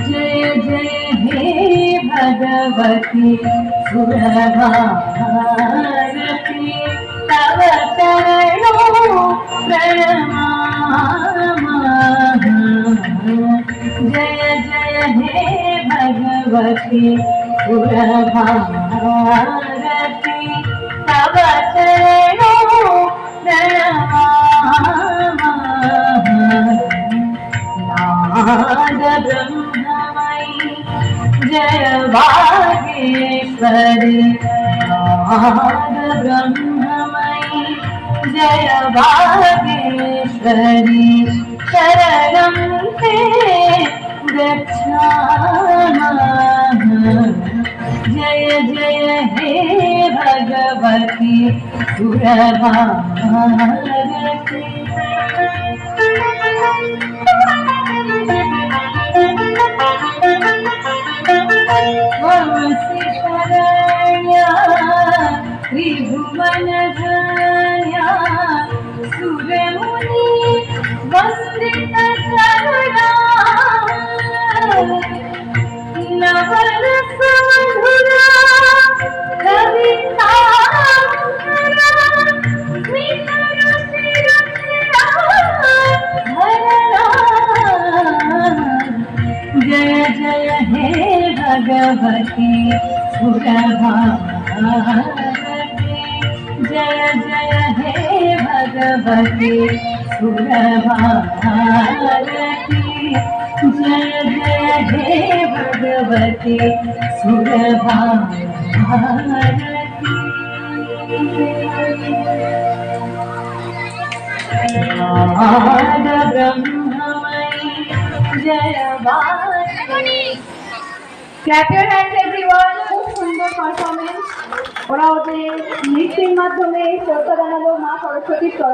जय जय हे भगवती सुरभारती तव चरणों प्रणमामः। जय जय हे भगवती सुरभारती तव चरणों प्रणमामः। नाद ब्रह्ममयी जय वागेश्वरी, नाद ब्रह्ममयी जय वागेश्वरी, शरणं ते गच्छामः। जय जय हे भगवती सुरभारती। त्वमसि शरण्या त्रिभुवनधन्या सुरमुनि वन्दितचरणा, नवरसमधुरा कविताङ्गरा, स्मितरुचिरुचिरा धरणा। जय जय हे भगवती सुरभारती, जय जय हे भगवती सुरभारती, जय जय हे भगवती सुरभारती। नाद ब्रह्ममयी जय Vageshwari. Clap your hands everyone. খুব সুন্দর পারফরমেন্স। ওরা ওদের নৃত্যের মাধ্যমে শ্রদ্ধা জানালো মা সরস্বতীর চরণে।